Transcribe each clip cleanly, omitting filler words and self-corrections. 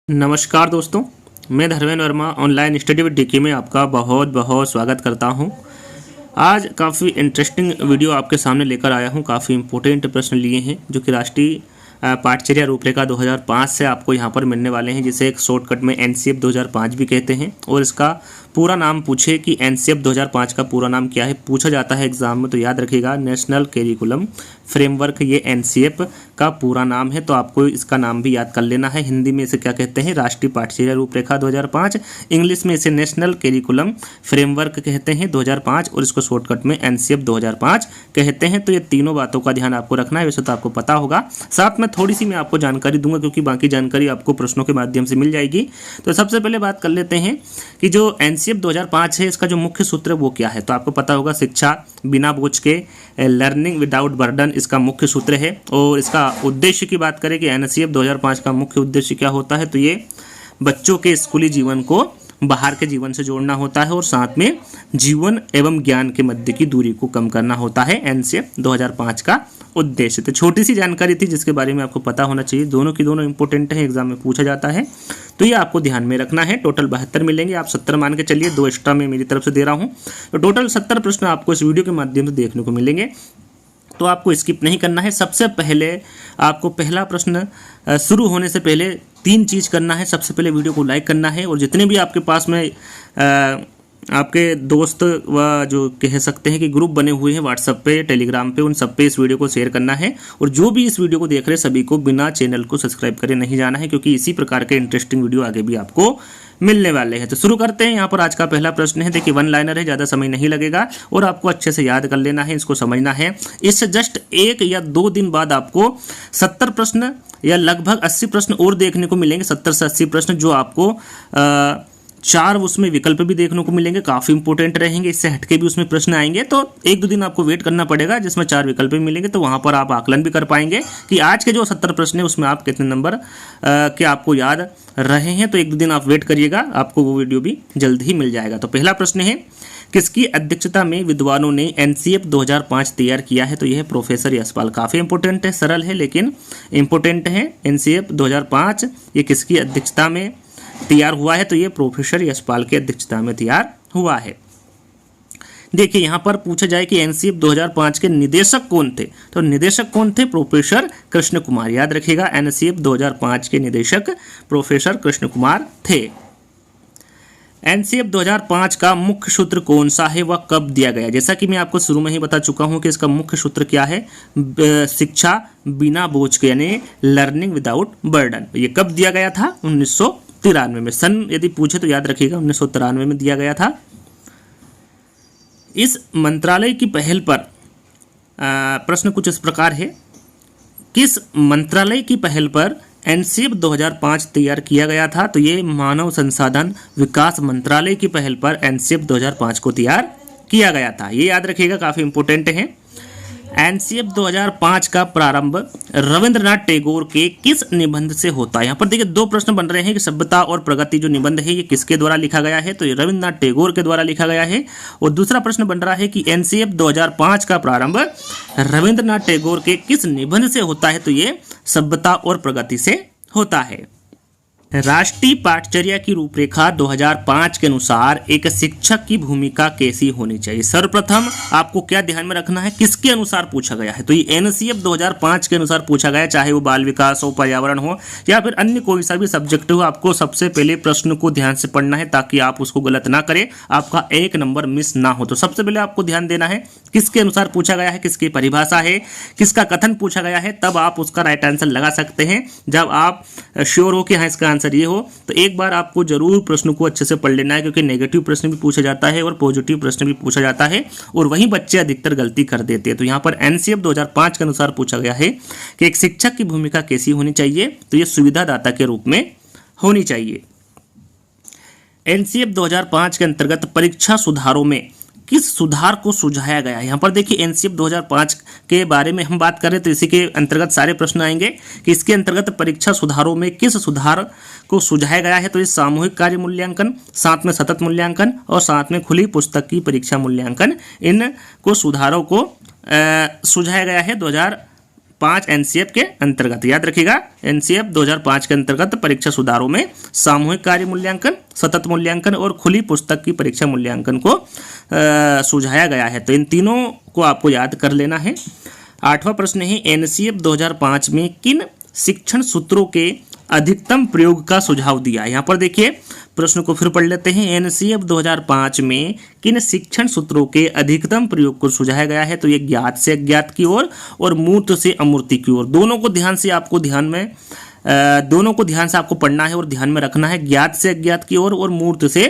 नमस्कार दोस्तों, मैं Dharmendra Verma online study with DK में आपका बहुत बहुत स्वागत करता हूं। आज काफ़ी इंटरेस्टिंग वीडियो आपके सामने लेकर आया हूं। काफ़ी इंपॉर्टेंट प्रश्न लिए हैं जो कि राष्ट्रीय पाठचर्या रूपरेखा 2005 से आपको यहां पर मिलने वाले हैं, जिसे एक शॉर्टकट में एनसीएफ 2005 भी कहते हैं। और इसका पूरा नाम पूछे कि एनसीएफ 2005 का पूरा नाम क्या है, पूछा जाता है एग्जाम में, तो याद रखिएगा नेशनल करिकुलम फ्रेमवर्क, ये एनसीएफ का पूरा नाम है। तो आपको इसका नाम भी याद कर लेना है। हिंदी में इसे क्या कहते हैं, राष्ट्रीय पाठचर्या रूपरेखा 2005। इंग्लिश में इसे नेशनल करिकुलम फ्रेमवर्क कहते हैं 2005, और इसको शॉर्टकट में एनसीएफ 2005 कहते हैं। तो ये तीनों बातों का ध्यान आपको रखना है। वैसे तो आपको पता होगा, साथ में थोड़ी सी मैं आपको जानकारी दूंगा क्योंकि बाकी जानकारी आपको प्रश्नों के माध्यम से मिल जाएगी। तो सबसे पहले बात कर लेते हैं कि जो एनसीएफ 2005 है, इसका जो मुख्य सूत्र है वो क्या है। तो आपको पता होगा, शिक्षा बिना बोझ के, लर्निंग विदाउट बर्डन इसका मुख्य सूत्र है। और इसका उद्देश्य की बात करें कि एनसीएफ 2005 का मुख्य उद्देश्य क्या होता है, तो ये बच्चों के स्कूली जीवन को बाहर के जीवन से जोड़ना होता है और साथ में जीवन एवं ज्ञान के मध्य की दूरी को कम करना होता है एनसीएफ 2005 का उद्देश्य। तो छोटी सी जानकारी थी जिसके बारे में आपको पता होना चाहिए। दोनों की दोनों इंपॉर्टेंट है, एग्जाम में पूछा जाता है, तो ये आपको ध्यान में रखना है। टोटल 72 मिलेंगे, आप 70 मान के चलिए, 2 एक्स्ट्रा मैं मेरी तरफ से दे रहा हूँ। तो टोटल 70 प्रश्न आपको इस वीडियो के माध्यम से देखने को मिलेंगे, तो आपको स्किप नहीं करना है। सबसे पहले आपको पहला प्रश्न शुरू होने से पहले 3 चीज़ करना है। सबसे पहले वीडियो को लाइक करना है, और जितने भी आपके पास में आपके दोस्त व जो कह सकते हैं कि ग्रुप बने हुए हैं व्हाट्सएप पे, टेलीग्राम पे, उन सब पे इस वीडियो को शेयर करना है। और जो भी इस वीडियो को देख रहे हैं सभी को बिना चैनल को सब्सक्राइब करे नहीं जाना है, क्योंकि इसी प्रकार के इंटरेस्टिंग वीडियो आगे भी आपको मिलने वाले हैं। तो शुरू करते हैं। यहाँ पर आज का पहला प्रश्न है, देखिए 1 लाइनर है, ज़्यादा समय नहीं लगेगा और आपको अच्छे से याद कर लेना है, इसको समझना है। इससे जस्ट 1 या 2 दिन बाद आपको 70 प्रश्न या लगभग 80 प्रश्न और देखने को मिलेंगे। 70 से 80 प्रश्न जो आपको 4 उसमें विकल्प भी देखने को मिलेंगे, काफ़ी इंपॉर्टेंट रहेंगे। इससे हटके भी उसमें प्रश्न आएंगे, तो 1-2 दिन आपको वेट करना पड़ेगा जिसमें 4 विकल्प भी मिलेंगे। तो वहाँ पर आप आकलन भी कर पाएंगे कि आज के जो 70 प्रश्न है उसमें आप कितने नंबर के आपको याद रहे हैं। तो 1-2 दिन आप वेट करिएगा, आपको वो वीडियो भी जल्द ही मिल जाएगा। तो पहला प्रश्न है, किसकी अध्यक्षता में विद्वानों ने एनसीएफ 2005 तैयार किया है। तो यह है प्रोफेसर यशपाल। काफ़ी इंपॉर्टेंट है, सरल है लेकिन इंपॉर्टेंट है। एनसीएफ 2005 ये किसकी अध्यक्षता में तैयार हुआ है, तो ये प्रोफेसर यशपाल की अध्यक्षता में तैयार हुआ है। देखिए यहाँ पर पूछा जाए कि एनसीएफ 2005 के निदेशक कौन थे, तो निदेशक कौन थे, प्रोफेसर कृष्ण कुमार। याद रखिएगा, एनसीएफ 2005 के निदेशक प्रोफेसर कृष्ण कुमार थे। एनसीएफ 2005 का मुख्य सूत्र कौन सा है, वह कब दिया गया। जैसा कि मैं आपको शुरू में ही बता चुका हूं कि इसका मुख्य सूत्र क्या है, शिक्षा बिना बोझ के, यानी लर्निंग विदाउट बर्डन। ये कब दिया गया था, 1993 में। सन यदि पूछे तो याद रखिएगा 1993 में दिया गया था। इस मंत्रालय की पहल पर प्रश्न कुछ इस प्रकार है, किस मंत्रालय की पहल पर एनसीएफ 2005 तैयार किया गया था। तो ये मानव संसाधन विकास मंत्रालय की पहल पर एनसीएफ 2005 को तैयार किया गया था। ये याद रखिएगा, काफ़ी इंपॉर्टेंट है। एनसीएफ 2005 का प्रारंभ रविंद्रनाथ टैगोर के किस निबंध से होता है। यहाँ पर देखिए 2 प्रश्न बन रहे हैं कि सभ्यता और प्रगति जो निबंध है ये किसके द्वारा लिखा गया है, तो ये रविंद्रनाथ टैगोर के द्वारा लिखा गया है। और दूसरा प्रश्न बन रहा है कि एनसीएफ 2005 का प्रारंभ रविंद्रनाथ टैगोर के किस निबंध से होता है, तो ये सभ्यता और प्रगति से होता है। राष्ट्रीय पाठचर्या की रूपरेखा 2005 के अनुसार एक शिक्षक की भूमिका कैसी होनी चाहिए। सर्वप्रथम आपको क्या ध्यान में रखना है, किसके अनुसार पूछा गया है, तो ये एनसीएफ 2005 के अनुसार पूछा गया, चाहे वो बाल विकास हो, पर्यावरण हो या फिर अन्य कोई सा भी सब्जेक्ट हो। आपको सबसे पहले प्रश्न को ध्यान से पढ़ना है ताकि आप उसको गलत ना करें, आपका 1 नंबर मिस ना हो। तो सबसे पहले आपको ध्यान देना है किसके अनुसार पूछा गया है, किसकी परिभाषा है, किसका कथन पूछा गया है, तब आप उसका राइट आंसर लगा सकते हैं। जब आप श्योर हो कि हाँ इसका आंसर ये हो, तो एक बार आपको जरूर प्रश्न को अच्छे से पढ़ लेना है, क्योंकि नेगेटिव प्रश्न भी पूछा जाता है और पॉजिटिव प्रश्न भी पूछा जाता है, और वहीं बच्चे अधिकतर गलती कर देते हैं। तो यहाँ पर एनसीएफ 2005 के अनुसार पूछा गया है कि एक शिक्षक की भूमिका कैसी होनी चाहिए, तो ये सुविधादाता के रूप में होनी चाहिए। एनसीएफ 2005 के अंतर्गत परीक्षा सुधारों में किस सुधार को सुझाया गया है। यहाँ पर देखिए एनसीएफ 2005 के बारे में हम बात करें तो इसी के अंतर्गत सारे प्रश्न आएंगे कि इसके अंतर्गत परीक्षा सुधारों में किस सुधार को सुझाया गया है। तो इस सामूहिक कार्य मूल्यांकन, साथ में सतत मूल्यांकन और साथ में खुली पुस्तक की परीक्षा मूल्यांकन, इन को सुधारों को सुझाया गया है 2005 एनसीएफ के अंतर्गत, याद रखिएगा एनसीएफ 2005 के अंतर्गत परीक्षा सुधारों में सामूहिक कार्य मूल्यांकन, सतत मूल्यांकन और खुली पुस्तक की परीक्षा मूल्यांकन को सुझाया गया है। तो इन तीनों को आपको याद कर लेना है। 8वां प्रश्न है एनसीएफ 2005 में किन शिक्षण सूत्रों के अधिकतम प्रयोग का सुझाव दिया। यहाँ पर देखिए प्रश्न को फिर पढ़ लेते हैं। एनसीएफ 2005 में किन शिक्षण सूत्रों के अधिकतम प्रयोग को सुझाया गया है। तो ये ज्ञात से अज्ञात की ओर और मूर्त से अमूर्त की ओर, दोनों को ध्यान से आपको पढ़ना है और ध्यान में रखना है। ज्ञात से अज्ञात की ओर और मूर्त से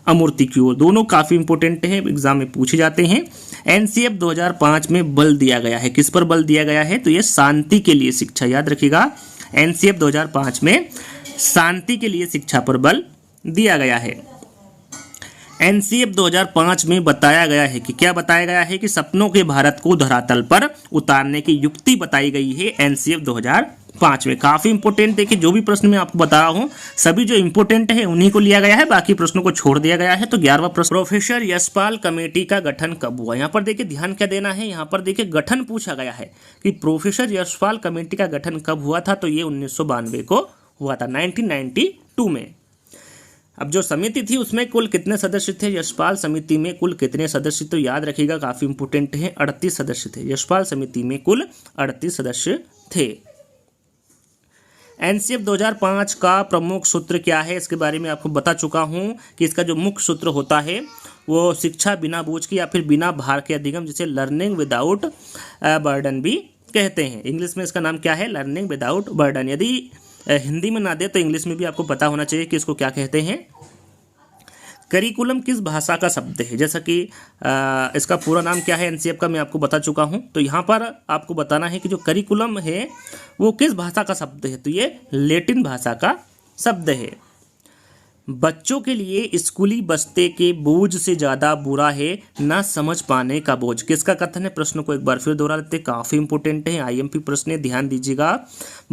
अमूर्त की ओर, दोनों काफी इंपॉर्टेंट है, एग्जाम में पूछे जाते हैं। एनसीएफ 2005 में बल दिया गया है, किस पर बल दिया गया है। तो ये शांति के लिए शिक्षा, याद रखिएगा एनसीएफ 2005 में शांति के लिए शिक्षा पर बल दिया गया है। एनसीएफ 2005 में बताया गया है कि क्या बताया गया है कि सपनों के भारत को धरातल पर उतारने की युक्ति बताई गई है एनसीएफ 2005 में। काफी इंपोर्टेंट है कि जो भी प्रश्न मैं आपको बता रहा हूं सभी जो इंपोर्टेंट है उन्हीं को लिया गया है, बाकी प्रश्नों को छोड़ दिया गया है। तो 11वां प्रश्न, प्रोफेसर यशपाल कमेटी का गठन कब हुआ। यहाँ पर देखिए ध्यान क्या देना है, यहाँ पर देखिए गठन पूछा गया है कि प्रोफेसर यशपाल कमेटी का गठन कब हुआ था। तो ये 1992 को हुआ था, 1992 में। अब जो समिति थी उसमें कुल कितने सदस्य थे, यशपाल समिति में कुल कितने सदस्य, तो याद रखिएगा काफी इंपोर्टेंट है, 38 सदस्य थे। यशपाल समिति में कुल 38 सदस्य थे। एनसीएफ 2005 का प्रमुख सूत्र क्या है, इसके बारे में आपको बता चुका हूं कि इसका जो मुख्य सूत्र होता है वो शिक्षा बिना बोझ की या फिर बिना भार के अधिगम, जिसे लर्निंग विदाउट बर्डन भी कहते हैं। इंग्लिश में इसका नाम क्या है, लर्निंग विदाउट बर्डन। यदि हिंदी में ना दे तो इंग्लिश में भी आपको पता होना चाहिए कि इसको क्या कहते हैं। करिकुलम किस भाषा का शब्द है, जैसा कि इसका पूरा नाम क्या है एनसीएफ का मैं आपको बता चुका हूं। तो यहाँ पर आपको बताना है कि जो करिकुलम है वो किस भाषा का शब्द है। तो ये लैटिन भाषा का शब्द है। बच्चों के लिए स्कूली बस्ते के बोझ से ज्यादा बुरा है ना समझ पाने का बोझ, किसका कथन है। प्रश्न को एक बार फिर दोहरा लेते, काफी इंपोर्टेंट है, आईएमपी प्रश्न है, ध्यान दीजिएगा।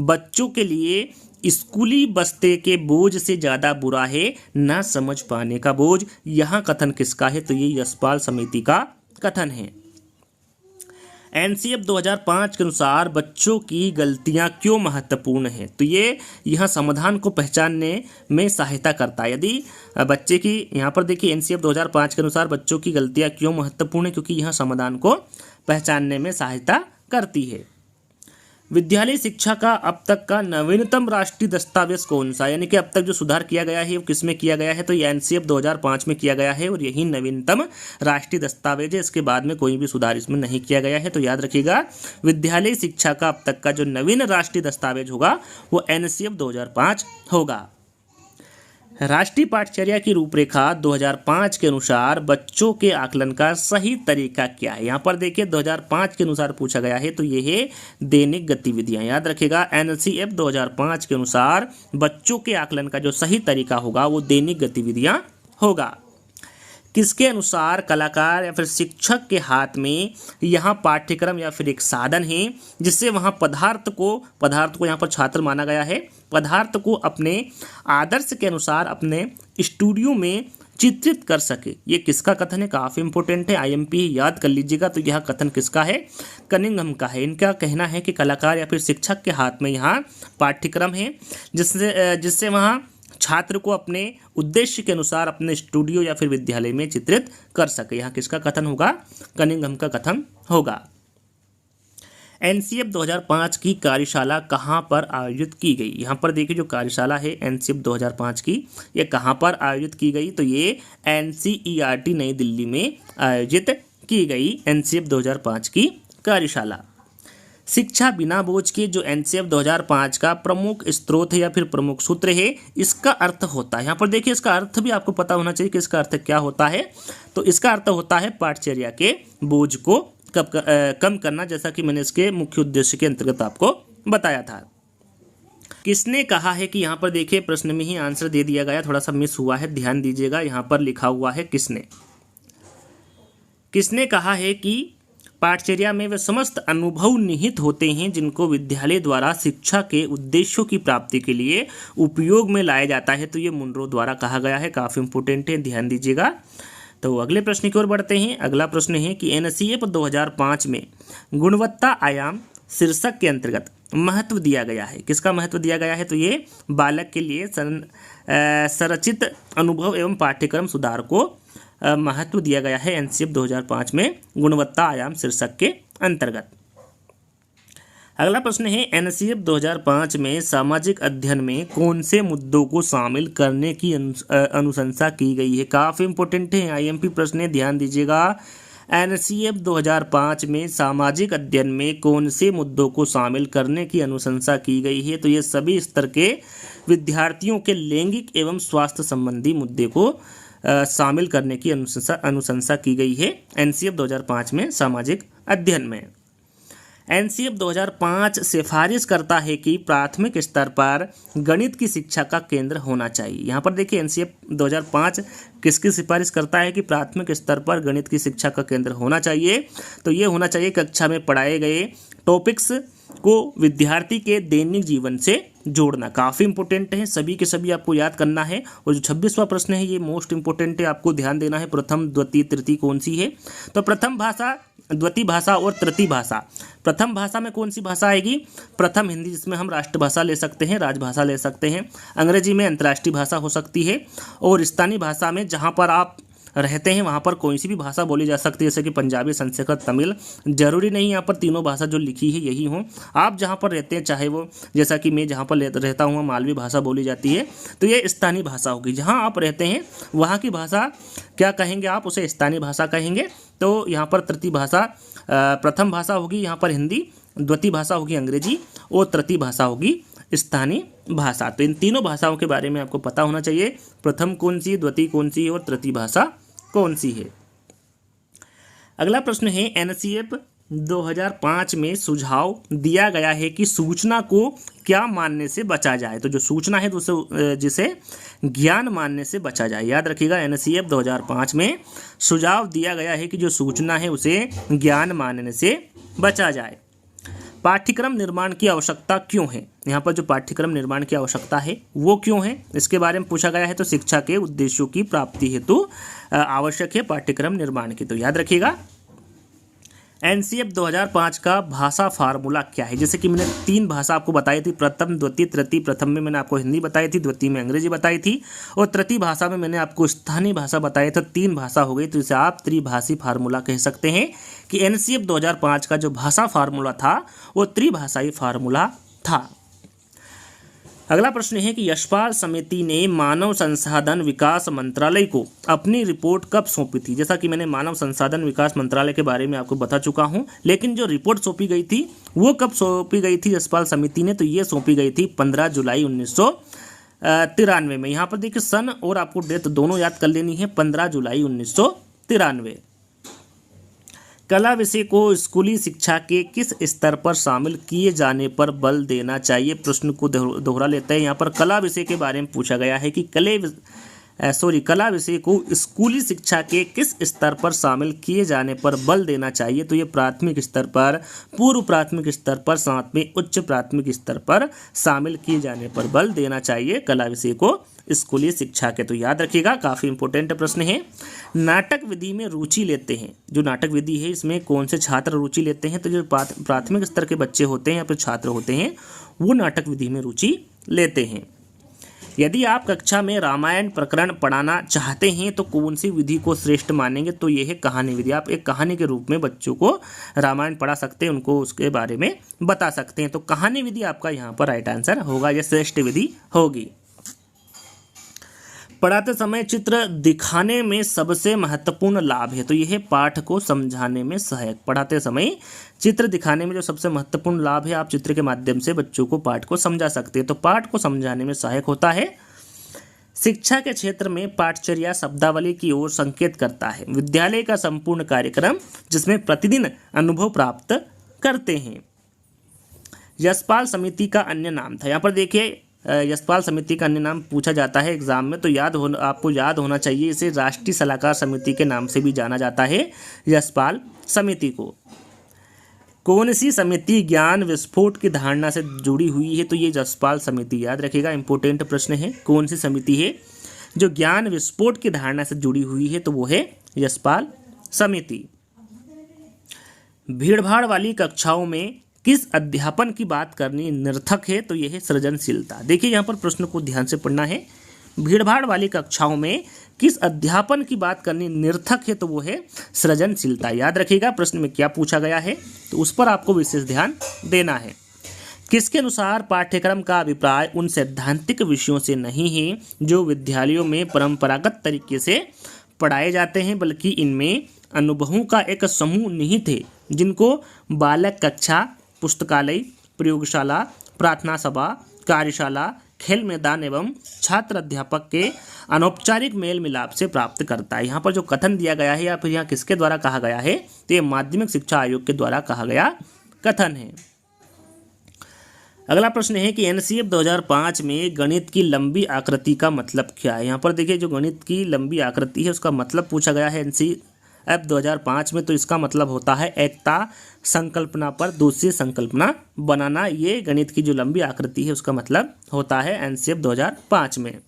बच्चों के लिए स्कूली बस्ते के बोझ से ज्यादा बुरा है ना समझ पाने का बोझ, यहां कथन किसका है। तो ये यशपाल समिति का कथन है। एनसीएफ 2005 के अनुसार बच्चों की गलतियां क्यों महत्वपूर्ण है। तो ये यहाँ समाधान को पहचानने में सहायता करता है। यदि बच्चे की, यहाँ पर देखिए एनसीएफ 2005 के अनुसार बच्चों की गलतियां क्यों महत्वपूर्ण है, क्योंकि यह समाधान को पहचानने में सहायता करती है। विद्यालय शिक्षा का अब तक का नवीनतम राष्ट्रीय दस्तावेज कौन सा, यानी कि अब तक जो सुधार किया गया है वो किस में किया गया है। तो ये एनसीएफ 2005 में किया गया है और यही नवीनतम राष्ट्रीय दस्तावेज है, इसके बाद में कोई भी सुधार इसमें नहीं किया गया है। तो याद रखिएगा विद्यालय शिक्षा का अब तक का जो नवीन राष्ट्रीय दस्तावेज होगा वो एनसीएफ 2005 होगा। राष्ट्रीय पाठचर्या की रूपरेखा 2005 के अनुसार बच्चों के आकलन का सही तरीका क्या है। यहाँ पर देखिए 2005 के अनुसार पूछा गया है, तो ये है दैनिक गतिविधियां। याद रखिएगा एनसीएफ 2005 के अनुसार बच्चों के आकलन का जो सही तरीका होगा वो दैनिक गतिविधियां होगा। किसके अनुसार कलाकार या फिर शिक्षक के हाथ में यहाँ पाठ्यक्रम या फिर एक साधन है जिससे वहाँ पदार्थ को यहाँ पर छात्र माना गया है, पदार्थ को अपने आदर्श के अनुसार अपने स्टूडियो में चित्रित कर सके। ये किसका कथन है, काफ़ी इंपॉर्टेंट है, आईएमपी याद कर लीजिएगा। तो यह कथन किसका है, कनिंघम का है। इनका कहना है कि कलाकार या फिर शिक्षक के हाथ में यहाँ पाठ्यक्रम है जिससे वहाँ छात्र को अपने उद्देश्य के अनुसार अपने स्टूडियो या फिर विद्यालय में चित्रित कर सके। यहाँ किसका कथन होगा, कनिंघम का कथन होगा। एनसीएफ 2005 की कार्यशाला कहाँ पर आयोजित की गई। यहाँ पर देखिए जो कार्यशाला है एनसीएफ 2005 की, ये कहाँ पर आयोजित की गई। तो ये एनसीईआरटी नई दिल्ली में आयोजित की गई एनसीएफ 2005 की कार्यशाला। शिक्षा बिना बोझ के जो एनसीएफ 2005 का प्रमुख स्रोत है या फिर प्रमुख सूत्र है, इसका अर्थ होता है, यहाँ पर देखिए इसका अर्थ भी आपको पता होना चाहिए कि इसका अर्थ क्या होता है। तो इसका अर्थ होता है पाठचर्या के बोझ को कम करना, जैसा कि मैंने इसके मुख्य उद्देश्य के अंतर्गत आपको बताया था। किसने कहा है कि, यहाँ पर देखिए प्रश्न में ही आंसर दे दिया गया, थोड़ा सा मिस हुआ है, ध्यान दीजिएगा। यहाँ पर लिखा हुआ है किसने कहा है कि पाठचर्या में वे समस्त अनुभव निहित होते हैं जिनको विद्यालय द्वारा शिक्षा के उद्देश्यों की प्राप्ति के लिए उपयोग में लाया जाता है। तो ये मुनरो द्वारा कहा गया है, काफ़ी इंपोर्टेंट है, ध्यान दीजिएगा। तो अगले प्रश्न की ओर बढ़ते हैं। अगला प्रश्न है कि एनसीएफ 2005 में गुणवत्ता आयाम शीर्षक के अंतर्गत महत्व दिया गया है। किसका महत्व दिया गया है? तो ये बालक के लिए संरचित अनुभव एवं पाठ्यक्रम सुधार को महत्व दिया गया है एनसीएफ 2005 में गुणवत्ता आयाम शीर्षक के अंतर्गत। अगला प्रश्न है, एनसीएफ 2005 में सामाजिक अध्ययन में कौन से मुद्दों को शामिल करने की अनुशंसा की गई है? काफ़ी इंपॉर्टेंट है, आईएमपी प्रश्न है, ध्यान दीजिएगा। एनसीएफ 2005 में सामाजिक अध्ययन में कौन से मुद्दों को शामिल करने की अनुशंसा की गई है? तो ये सभी स्तर के विद्यार्थियों के लैंगिक एवं स्वास्थ्य संबंधी मुद्दे को शामिल करने की अनुशंसा की गई है एनसीएफ 2005 में सामाजिक अध्ययन में। एनसीएफ 2005 सिफारिश करता है कि प्राथमिक स्तर पर गणित की शिक्षा का केंद्र होना चाहिए। यहाँ पर देखिए एनसीएफ 2005 किसकी सिफारिश करता है कि प्राथमिक स्तर पर गणित की शिक्षा का केंद्र होना चाहिए? तो ये होना चाहिए कक्षा में पढ़ाए गए टॉपिक्स को विद्यार्थी के दैनिक जीवन से जोड़ना। काफ़ी इंपॉर्टेंट है, सभी के सभी आपको याद करना है। और जो 26वां प्रश्न है ये मोस्ट इंपॉर्टेंट है, आपको ध्यान देना है। प्रथम द्वितीय तृतीय कौन सी है? तो प्रथम भाषा, द्वितीय भाषा और तृतीय भाषा। प्रथम भाषा में कौन सी भाषा आएगी? प्रथम हिंदी, जिसमें हम राष्ट्रभाषा ले सकते हैं, राजभाषा ले सकते हैं। अंग्रेजी में अंतर्राष्ट्रीय भाषा हो सकती है। और स्थानीय भाषा में जहाँ पर आप रहते हैं वहाँ पर कोई सी भी भाषा बोली जा सकती है, जैसे कि पंजाबी, संस्कृत, तमिल। जरूरी नहीं यहाँ पर तीनों भाषा जो लिखी है यही हो। आप जहाँ पर रहते हैं, चाहे वो जैसा कि मैं जहाँ पर रहता हूँ मालवी भाषा बोली जाती है, तो ये स्थानीय भाषा होगी। जहाँ आप रहते हैं वहाँ की भाषा क्या कहेंगे आप? उसे स्थानीय भाषा कहेंगे। तो यहाँ पर तृतीय भाषा, प्रथम भाषा होगी यहाँ पर हिंदी, द्वितीय भाषा होगी अंग्रेजी और तृतीय भाषा होगी स्थानीय भाषा। तो इन तीनों भाषाओं के बारे में आपको पता होना चाहिए। प्रथम कौन सी, द्वितीय कौन सी और तृतीय भाषा कौन सी है। अगला प्रश्न है, एनसीएफ 2005 में सुझाव दिया गया है कि सूचना को क्या मानने से बचा जाए? तो जो सूचना है तो जिसे ज्ञान मानने से बचा जाए। याद रखिएगा, एनसीएफ 2005 में सुझाव दिया गया है कि जो सूचना है उसे ज्ञान मानने से बचा जाए। पाठ्यक्रम निर्माण की आवश्यकता क्यों है? यहाँ पर जो पाठ्यक्रम निर्माण की आवश्यकता है वो क्यों है, इसके बारे में पूछा गया है। तो शिक्षा के उद्देश्यों की प्राप्ति हेतु आवश्यक है पाठ्यक्रम निर्माण की। तो याद रखिएगा, एनसीएफ 2005 का भाषा फार्मूला क्या है? जैसे कि मैंने 3 भाषा आपको बताई थी, प्रथम, द्वितीय, तृतीय। प्रथम में मैंने आपको हिंदी बताई थी, द्वितीय में अंग्रेजी बताई थी और तृतीय भाषा में मैंने आपको स्थानीय भाषा बताई। तो 3 भाषा हो गई, तो इसे आप त्रिभाषी फार्मूला कह सकते हैं कि एनसीएफ 2005 का जो भाषा फार्मूला था वो त्रिभाषाई फार्मूला था। अगला प्रश्न है कि यशपाल समिति ने मानव संसाधन विकास मंत्रालय को अपनी रिपोर्ट कब सौंपी थी? जैसा कि मैंने मानव संसाधन विकास मंत्रालय के बारे में आपको बता चुका हूं, लेकिन जो रिपोर्ट सौंपी गई थी वो कब सौंपी गई थी यशपाल समिति ने? तो ये सौंपी गई थी 15 जुलाई 1993 में। यहाँ पर देखिए सन और आपको डेट दोनों याद कर लेनी है, 15 जुलाई 1993। कला विषय को स्कूली शिक्षा के किस स्तर पर शामिल किए जाने पर बल देना चाहिए? प्रश्न को दोहरा लेते हैं। यहाँ पर कला विषय के बारे में पूछा गया है कि कला विषय को स्कूली शिक्षा के किस स्तर पर शामिल किए जाने पर बल देना चाहिए? तो ये प्राथमिक स्तर पर, पूर्व प्राथमिक स्तर पर, साथ में उच्च प्राथमिक स्तर पर शामिल किए जाने पर बल देना चाहिए कला विषय को स्कूली शिक्षा के। तो याद रखिएगा, काफ़ी इंपॉर्टेंट प्रश्न है। नाटक विधि में रुचि लेते हैं, जो नाटक विधि है इसमें कौन से छात्र रुचि लेते हैं? तो जो प्राथमिक स्तर के बच्चे होते हैं या फिर छात्र होते हैं वो नाटक विधि में रुचि लेते हैं। यदि आप कक्षा में रामायण प्रकरण पढ़ाना चाहते हैं तो कौन सी विधि को श्रेष्ठ मानेंगे? तो ये है कहानी विधि। आप एक कहानी के रूप में बच्चों को रामायण पढ़ा सकते हैं, उनको उसके बारे में बता सकते हैं। तो कहानी विधि आपका यहाँ पर राइट आंसर होगा, यह श्रेष्ठ विधि होगी। पढ़ाते समय चित्र दिखाने में सबसे महत्वपूर्ण लाभ है? तो यह है पाठ को समझाने में सहायक। पढ़ाते समय चित्र दिखाने में जो सबसे महत्वपूर्ण लाभ है, आप चित्र के माध्यम से बच्चों को पाठ को समझा सकते हैं। तो पाठ को समझाने में सहायक होता है। शिक्षा के क्षेत्र में पाठचर्या शब्दावली की ओर संकेत करता है। विद्यालय का संपूर्ण कार्यक्रम जिसमें प्रतिदिन अनुभव प्राप्त करते हैं। यशपाल समिति का अन्य नाम था। यहाँ पर देखिए यशपाल समिति का अन्य नाम पूछा जाता है एग्जाम में, तो आपको याद होना चाहिए, इसे राष्ट्रीय सलाहकार समिति के नाम से भी जाना जाता है यशपाल समिति को। कौन सी समिति ज्ञान विस्फोट की धारणा से जुड़ी हुई है? तो ये यशपाल समिति, याद रखिएगा, इंपॉर्टेंट प्रश्न है। कौन सी समिति है जो ज्ञान विस्फोट की धारणा से जुड़ी हुई है? तो वो है यशपाल समिति। भीड़भाड़ वाली कक्षाओं में किस अध्यापन की बात करनी निरर्थक है? तो यह है सृजनशीलता। देखिए यहाँ पर प्रश्न को ध्यान से पढ़ना है। भीड़भाड़ वाली कक्षाओं में किस अध्यापन की बात करनी निरर्थक है? तो वो है सृजनशीलता। याद रखिएगा प्रश्न में क्या पूछा गया है, तो उस पर आपको विशेष ध्यान देना है। किसके अनुसार पाठ्यक्रम का अभिप्राय उन सैद्धांतिक विषयों से नहीं है जो विद्यालयों में परंपरागत तरीके से पढ़ाए जाते हैं, बल्कि इनमें अनुभवों का एक समूह निहित है जिनको बालक कक्षा, पुस्तकालय, प्रयोगशाला, प्रार्थना सभा, कार्यशाला, खेल मैदान एवं छात्र अध्यापक के अनौपचारिक मेल मिलाप से प्राप्त करता है। यहाँ पर जो कथन दिया गया है या फिर यहाँ किसके द्वारा कहा गया है, तो ये माध्यमिक शिक्षा आयोग के द्वारा कहा गया कथन है। अगला प्रश्न है कि एनसीएफ 2005 में गणित की लंबी आकृति का मतलब क्या है? यहाँ पर देखिए जो गणित की लंबी आकृति है उसका मतलब पूछा गया है एनसीएफ 2005 में, तो इसका मतलब होता है एकता संकल्पना पर दूसरी संकल्पना बनाना। ये गणित की जो लंबी आकृति है उसका मतलब होता है एनसीएफ 2005 में।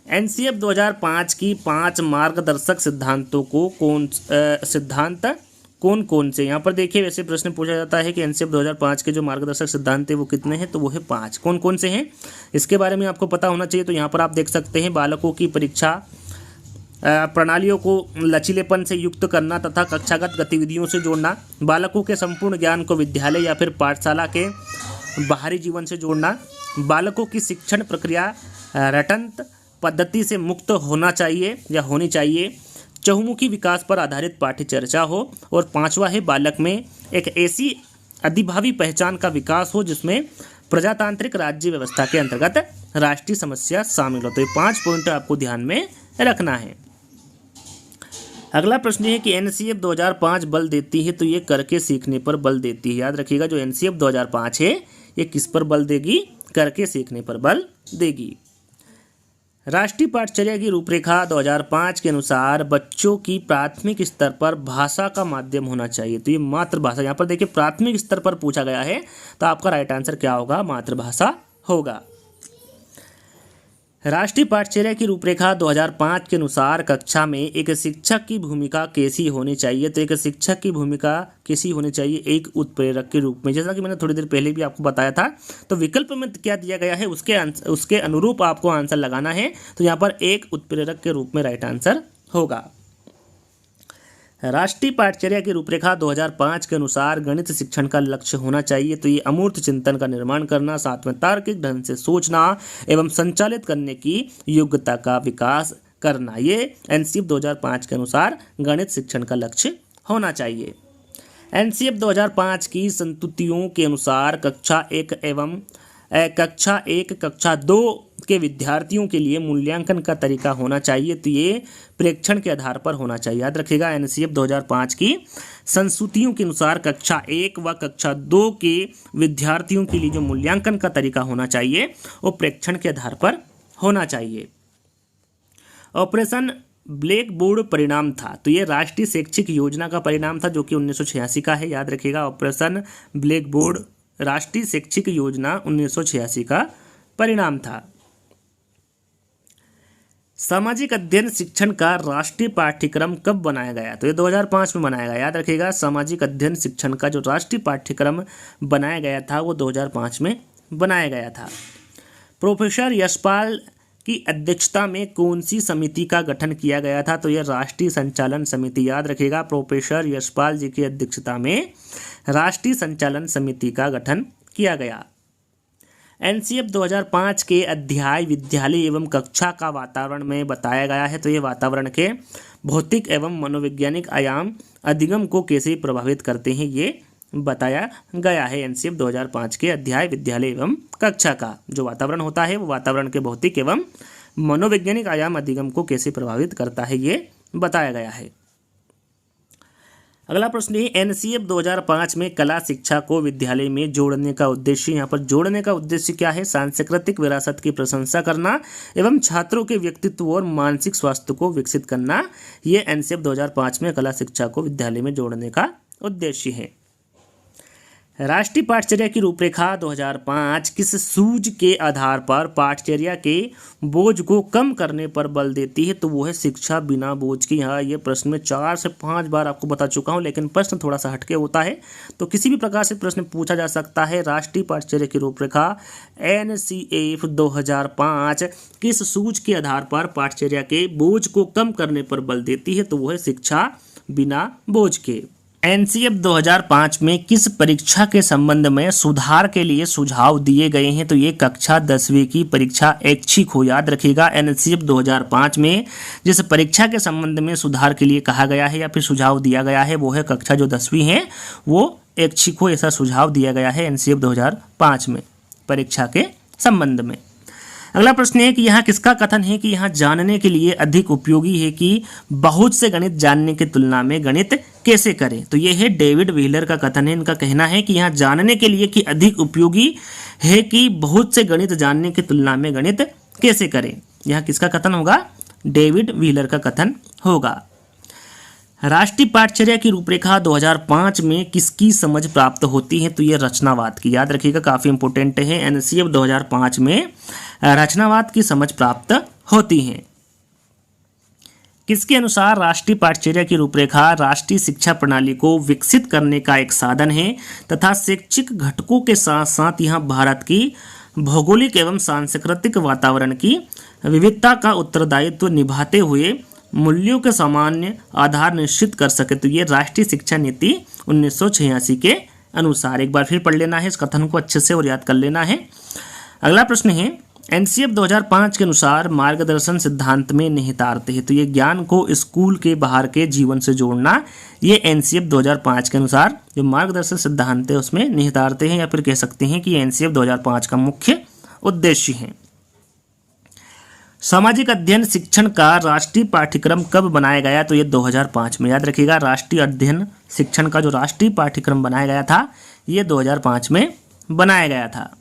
एनसीएफ 2005 की 5 मार्गदर्शक सिद्धांतों को कौन कौन से? यहाँ पर देखिए वैसे प्रश्न पूछा जाता है कि एनसीएफ 2005 के जो मार्गदर्शक सिद्धांत है वो कितने हैं, तो वो है 5। कौन कौन से हैं इसके बारे में आपको पता होना चाहिए। तो यहाँ पर आप देख सकते हैं बालकों की परीक्षा प्रणालियों को लचीलेपन से युक्त करना तथा कक्षागत गतिविधियों से जोड़ना, बालकों के संपूर्ण ज्ञान को विद्यालय या फिर पाठशाला के बाहरी जीवन से जोड़ना, बालकों की शिक्षण प्रक्रिया रटंत पद्धति से मुक्त होना चाहिए या होनी चाहिए, चहुमुखी विकास पर आधारित पाठ्य चर्चा हो, और 5वां है बालक में एक ऐसी अधिभावी पहचान का विकास हो जिसमें प्रजातांत्रिक राज्य व्यवस्था के अंतर्गत राष्ट्रीय समस्या शामिल हो। तो ये 5 पॉइंट आपको ध्यान में रखना है। अगला प्रश्न है कि एनसीएफ 2005 बल देती है, तो ये करके सीखने पर बल देती है। याद रखिएगा जो एनसीएफ 2005 है ये किस पर बल देगी? करके सीखने पर बल देगी। राष्ट्रीय पाठचर्या की रूपरेखा 2005 के अनुसार बच्चों की प्राथमिक स्तर पर भाषा का माध्यम होना चाहिए, तो ये मातृभाषा। यहाँ पर देखिए प्राथमिक स्तर पर पूछा गया है, तो आपका राइट आंसर क्या होगा? मातृभाषा होगा। राष्ट्रीय पाठचर्या की रूपरेखा 2005 के अनुसार कक्षा में एक शिक्षक की भूमिका कैसी होनी चाहिए? तो एक शिक्षक की भूमिका कैसी होनी चाहिए? एक उत्प्रेरक के रूप में, जैसा कि मैंने थोड़ी देर पहले भी आपको बताया था। तो विकल्प में क्या दिया गया है उसके अनुरूप आपको आंसर लगाना है। तो यहाँ पर एक उत्प्रेरक के रूप में राइट आंसर होगा। राष्ट्रीय पाठचर्या की रूपरेखा 2005 के अनुसार गणित शिक्षण का लक्ष्य होना चाहिए, तो ये अमूर्त चिंतन का निर्माण करना, साथ में तार्किक ढंग से सोचना एवं संचालित करने की योग्यता का विकास करना, ये एनसीएफ 2005 के अनुसार गणित शिक्षण का लक्ष्य होना चाहिए। एनसीएफ 2005 की संस्तुतियों के अनुसार कक्षा 1 कक्षा 2 के विद्यार्थियों के लिए मूल्यांकन का तरीका होना चाहिए, तो ये प्रेक्षण के आधार पर होना चाहिए। याद रखिएगा एनसीएफ 2005 की संस्तुतियों के अनुसार कक्षा 1 व कक्षा 2 के विद्यार्थियों के लिए जो मूल्यांकन का तरीका होना चाहिए वो प्रेक्षण के आधार पर होना चाहिए। ऑपरेशन ब्लैक बोर्ड परिणाम था, तो ये राष्ट्रीय शैक्षिक योजना का परिणाम था जो कि 1986 का है। याद रखिएगा ऑपरेशन ब्लैक बोर्ड राष्ट्रीय शैक्षिक योजना 1986 का परिणाम था। सामाजिक अध्ययन शिक्षण का राष्ट्रीय पाठ्यक्रम कब बनाया गया? तो ये 2005 में बनाया गया। याद रखिएगा सामाजिक अध्ययन शिक्षण का जो राष्ट्रीय पाठ्यक्रम बनाया गया था वो 2005 में बनाया गया था। प्रोफेसर यशपाल की अध्यक्षता में कौन सी समिति का गठन किया गया था? तो यह राष्ट्रीय संचालन समिति। याद रखिएगा प्रोफेसर यशपाल जी की अध्यक्षता में राष्ट्रीय संचालन समिति का गठन किया गया। एनसीएफ 2005 के अध्याय विद्यालय एवं कक्षा का वातावरण में बताया गया है, तो ये वातावरण के भौतिक एवं मनोवैज्ञानिक आयाम अधिगम को कैसे प्रभावित करते हैं ये बताया गया है। एनसीएफ 2005 के अध्याय विद्यालय एवं कक्षा का जो वातावरण होता है वो वातावरण के भौतिक एवं मनोवैज्ञानिक आयाम अधिगम को कैसे प्रभावित करता है ये बताया गया है। अगला प्रश्न है एनसीएफ 2005 में कला शिक्षा को विद्यालय में जोड़ने का उद्देश्य। यहाँ पर जोड़ने का उद्देश्य क्या है? सांस्कृतिक विरासत की प्रशंसा करना एवं छात्रों के व्यक्तित्व और मानसिक स्वास्थ्य को विकसित करना, ये एनसीएफ 2005 में कला शिक्षा को विद्यालय में जोड़ने का उद्देश्य है। राष्ट्रीय पाठचर्या की रूपरेखा 2005 किस सूझ के आधार पर पाठचर्या के बोझ को कम करने पर बल देती है? तो वो है शिक्षा बिना बोझ की। यहाँ ये प्रश्न में 4 से 5 बार आपको बता चुका हूँ, लेकिन प्रश्न थोड़ा सा हटके होता है, तो किसी भी प्रकार से प्रश्न पूछा जा सकता है। राष्ट्रीय पाठचर्या की रूपरेखा NCF 2005 किस सूझ के आधार पर पाठचर्या के बोझ को कम करने पर बल देती है? तो वो है शिक्षा बिना बोझ के। NCF 2005 में किस परीक्षा के संबंध में सुधार के लिए सुझाव दिए गए हैं? तो ये कक्षा 10वीं की परीक्षा ऐच्छिक हो, याद रखिएगा। NCF 2005 में जिस परीक्षा के संबंध में सुधार के लिए कहा गया है या फिर सुझाव दिया गया है वो है कक्षा जो 10वीं है वो ऐच्छिक हो, ऐसा सुझाव दिया गया है NCF 2005 में परीक्षा के संबंध में। अगला प्रश्न है कि यहाँ किसका कथन है कि यहाँ जानने के लिए अधिक उपयोगी है कि बहुत से गणित जानने की तुलना में गणित कैसे करें? तो ये है डेविड व्हीलर का कथन है। इनका कहना है कि यहाँ जानने के लिए कि अधिक उपयोगी है कि बहुत से गणित जानने की तुलना में गणित कैसे करें। यहाँ किसका कथन होगा? डेविड व्हीलर का कथन होगा। राष्ट्रीय पाठचर्या की रूपरेखा 2005 में किसकी समझ प्राप्त होती है? तो ये रचनावाद की, याद रखिएगा, काफ़ी इंपॉर्टेंट है। NCF 2005 में रचनावाद की समझ प्राप्त होती है। किसके अनुसार राष्ट्रीय पाठचर्या की रूपरेखा राष्ट्रीय शिक्षा प्रणाली को विकसित करने का एक साधन है तथा शैक्षिक घटकों के साथ साथ यहाँ भारत की भौगोलिक एवं सांस्कृतिक वातावरण की विविधता का उत्तरदायित्व निभाते हुए मूल्यों के सामान्य आधार निश्चित कर सके? तो ये राष्ट्रीय शिक्षा नीति 1986 के अनुसार। एक बार फिर पढ़ लेना है इस कथन को अच्छे से और याद कर लेना है। अगला प्रश्न है NCF 2005 के अनुसार मार्गदर्शन सिद्धांत में निहितार्थ है। तो ये ज्ञान को स्कूल के बाहर के जीवन से जोड़ना, ये NCF 2005 के अनुसार जो मार्गदर्शन सिद्धांत है उसमें निहितार्थ है, या फिर कह सकते हैं कि NCF 2005 का मुख्य उद्देश्य है। सामाजिक अध्ययन शिक्षण का राष्ट्रीय पाठ्यक्रम कब बनाया गया? तो ये 2005 में, याद रखिएगा। राष्ट्रीय अध्ययन शिक्षण का जो राष्ट्रीय पाठ्यक्रम बनाया गया था ये 2005 में बनाया गया था।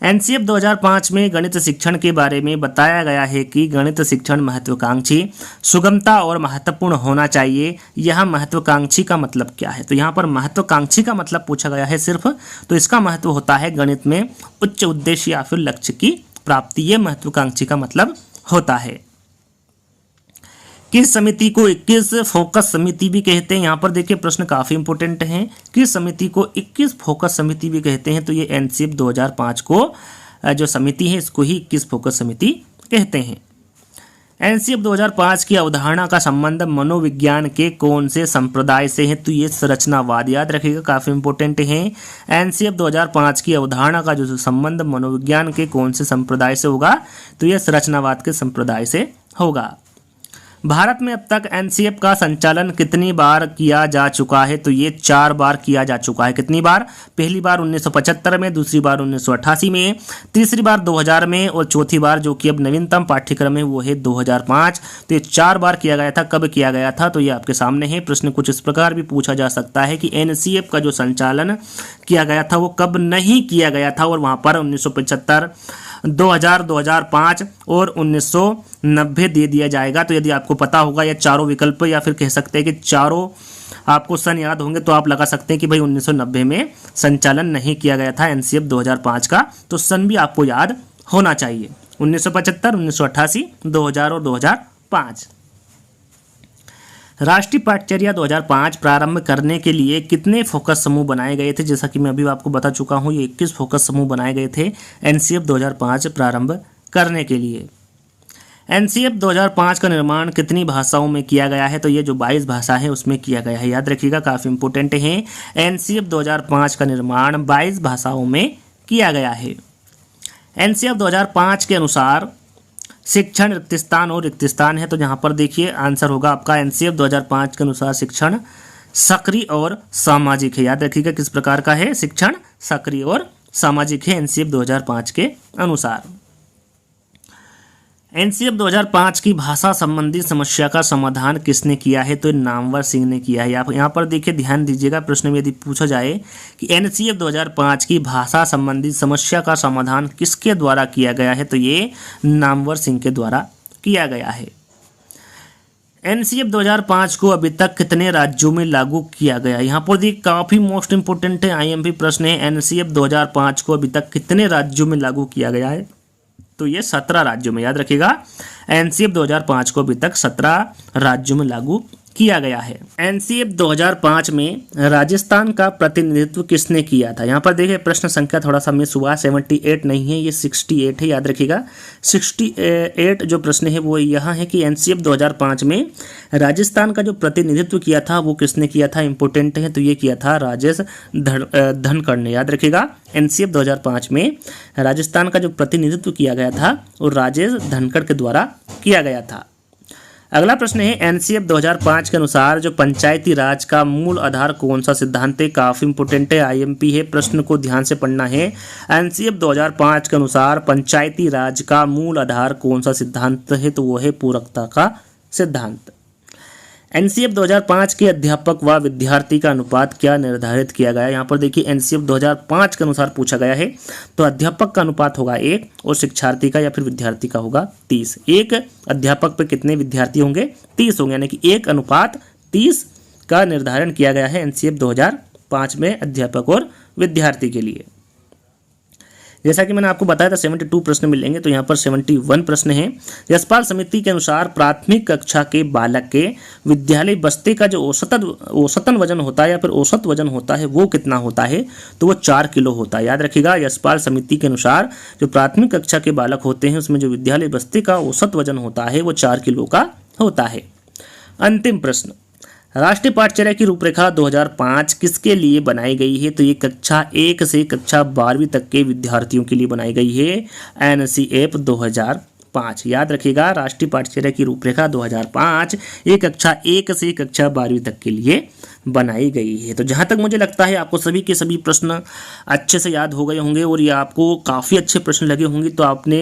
NCF 2005 में गणित शिक्षण के बारे में बताया गया है कि गणित शिक्षण महत्वाकांक्षी, सुगमता और महत्वपूर्ण होना चाहिए। यहाँ महत्वाकांक्षी का मतलब क्या है? तो यहाँ पर महत्वाकांक्षी का मतलब पूछा गया है सिर्फ, तो इसका महत्व होता है गणित में उच्च उद्देश्य या फिर लक्ष्य की प्राप्ति। ये महत्वाकांक्षी का मतलब होता है। किस समिति को 21 फोकस समिति भी कहते हैं? यहाँ पर देखिए प्रश्न काफी इंपॉर्टेंट है। किस समिति को 21 फोकस समिति भी कहते हैं? तो ये NCF 2005 को जो समिति है इसको ही 21 फोकस समिति कहते हैं। NCF 2005 की अवधारणा का संबंध मनोविज्ञान के कौन से संप्रदाय से है? तो ये संरचनावाद, याद रखिएगा, काफी इंपॉर्टेंट है। NCF 2005 की अवधारणा का जो संबंध मनोविज्ञान के कौन से संप्रदाय से होगा? तो ये संरचनावाद के संप्रदाय से होगा। भारत में अब तक NCF का संचालन कितनी बार किया जा चुका है? तो ये 4 बार किया जा चुका है। कितनी बार? पहली बार 1975 में, दूसरी बार 1988 में, तीसरी बार 2000 में और चौथी बार जो कि अब नवीनतम पाठ्यक्रम है वो है 2005। तो ये 4 बार किया गया था। कब किया गया था? तो ये आपके सामने है। प्रश्न कुछ इस प्रकार भी पूछा जा सकता है कि NCF का जो संचालन किया गया था वो कब नहीं किया गया था, और वहाँ पर 1975, 2000, 2005 और 1990 दे दिया जाएगा। तो यदि आपको पता होगा या चारों विकल्प या फिर कह सकते हैं कि चारों आपको सन याद होंगे तो आप लगा सकते हैं कि भाई 1990 में संचालन नहीं किया गया था NCF 2005 का। तो सन भी आपको याद होना चाहिए, 1975, 1988, 2000 और 2005। राष्ट्रीय पाठचर्या 2005 प्रारंभ करने के लिए कितने फोकस समूह बनाए गए थे? जैसा कि मैं अभी आपको बता चुका हूँ, ये 21 फोकस समूह बनाए गए थे NCF 2005 प्रारंभ करने के लिए। NCF 2005 का निर्माण कितनी भाषाओं में किया गया है? तो ये जो 22 भाषा है उसमें किया गया है, याद रखिएगा, काफ़ी इंपॉर्टेंट है। NCF 2005 का निर्माण 22 भाषाओं में किया गया है। NCF 2005 के अनुसार शिक्षण रिक्त स्थान और रिक्त स्थान है। तो यहाँ पर देखिए आंसर होगा आपका NCF 2005 के अनुसार शिक्षण सक्रिय और सामाजिक है। याद रखिएगा किस प्रकार का है? शिक्षण सक्रिय और सामाजिक है NCF 2005 के अनुसार। NCF 2005 की भाषा संबंधी समस्या का समाधान किसने किया है? तो नामवर सिंह ने किया है। यहाँ पर देखिए ध्यान दीजिएगा, प्रश्न में यदि पूछा जाए कि NCF 2005 की भाषा संबंधी समस्या का समाधान किसके द्वारा किया गया है? तो ये नामवर सिंह के द्वारा किया गया है। एनसीएफ 2005 को अभी तक कितने राज्यों में लागू किया गया? यहाँ पर देखिए काफ़ी मोस्ट इंपोर्टेंट है, आईएमपी प्रश्न है। एनसीएफ 2005 को अभी तक कितने राज्यों में लागू किया गया है? तो ये 17 राज्यों में, याद रखिएगा। एनसीएफ 2005 को अभी तक 17 राज्यों में लागू किया गया है। एनसीएफ 2005 में राजस्थान का प्रतिनिधित्व किसने किया था? यहाँ पर देखिए प्रश्न संख्या थोड़ा सा मिस हुआ, 78 नहीं है, ये 68 है, याद रखिएगा। 68 जो प्रश्न है वो यहाँ है कि एनसीएफ 2005 में राजस्थान का जो प्रतिनिधित्व किया था वो किसने किया था? इंपॉर्टेंट है, तो ये किया था राजेश धनखड़ ने, याद रखिएगा। एनसीएफ 2005 में राजस्थान का जो प्रतिनिधित्व किया गया था वो राजेश धनखड़ के द्वारा किया गया था। अगला प्रश्न है, एनसीएफ 2005 के अनुसार जो पंचायती राज का मूल आधार कौन सा सिद्धांत है? काफ़ी इंपोर्टेंट है, आईएमपी है, प्रश्न को ध्यान से पढ़ना है। एनसीएफ 2005 के अनुसार पंचायती राज का मूल आधार कौन सा सिद्धांत है? तो वो है पूरकता का सिद्धांत। एनसीएफ 2005 के अध्यापक व विद्यार्थी का अनुपात क्या निर्धारित किया गया? यहाँ पर देखिए एनसीएफ 2005 के अनुसार पूछा गया है, तो अध्यापक का अनुपात होगा 1 और शिक्षार्थी का या फिर विद्यार्थी का होगा 30। एक अध्यापक पे कितने विद्यार्थी होंगे? 30 होंगे, यानी कि 1:30 का निर्धारण किया गया है एनसीएफ 2005 में अध्यापक और विद्यार्थी के लिए। जैसा कि मैंने आपको बताया था 72 प्रश्न मिलेंगे, तो यहाँ पर 71 प्रश्न हैं। यशपाल समिति के अनुसार प्राथमिक कक्षा के बालक के विद्यालय बस्ते का जो औसतन वजन होता है या फिर औसत वजन होता है वो कितना होता है? तो वो 4 किलो होता है, याद रखिएगा। यशपाल समिति के अनुसार जो प्राथमिक कक्षा के बालक होते हैं उसमें जो विद्यालय बस्ते का औसत वजन होता है वो 4 किलो का होता है। अंतिम प्रश्न, राष्ट्रीय पाठ्यचर्या की रूपरेखा 2005 किसके लिए बनाई गई है? तो ये कक्षा 1 से कक्षा 12वीं तक के विद्यार्थियों के लिए बनाई गई है, एनसीएफ 2005, याद रखिएगा। राष्ट्रीय पाठ्यचर्या की रूपरेखा 2005 ये कक्षा 1 से कक्षा 12वीं तक के लिए बनाई गई है। तो जहाँ तक मुझे लगता है आपको सभी के सभी प्रश्न अच्छे से याद हो गए होंगे और ये आपको काफ़ी अच्छे प्रश्न लगे होंगे, तो आपने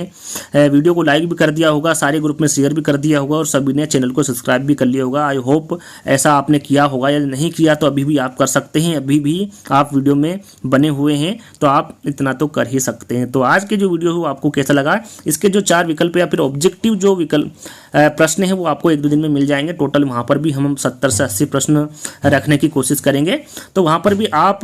वीडियो को लाइक भी कर दिया होगा, सारे ग्रुप में शेयर भी कर दिया होगा और सभी ने चैनल को सब्सक्राइब भी कर लिया होगा। आई होप ऐसा आपने किया होगा, या नहीं किया तो अभी भी आप कर सकते हैं। अभी भी आप वीडियो में बने हुए हैं तो आप इतना तो कर ही सकते हैं। तो आज के जो वीडियो है वो आपको कैसा लगा? इसके जो 4 विकल्प या फिर ऑब्जेक्टिव जो विकल्प प्रश्न है वो आपको 1-2 दिन में मिल जाएंगे। टोटल वहाँ पर भी हम 70 से 80 प्रश्न रखने की कोशिश करेंगे, तो वहाँ पर भी आप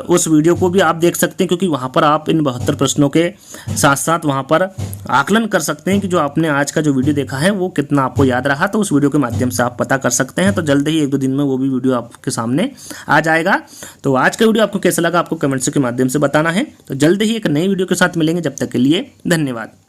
उस वीडियो को भी आप देख सकते हैं, क्योंकि वहाँ पर आप इन 72 प्रश्नों के साथ साथ वहाँ पर आकलन कर सकते हैं कि जो आपने आज का जो वीडियो देखा है वो कितना आपको याद रहा। तो उस वीडियो के माध्यम से आप पता कर सकते हैं। तो जल्द ही 1-2 दिन में वो भी वीडियो आपके सामने आ जाएगा। तो आज का वीडियो आपको कैसा लगा आपको कमेंट्स के माध्यम से बताना है। तो जल्द ही एक नई वीडियो के साथ मिलेंगे, जब तक के लिए धन्यवाद।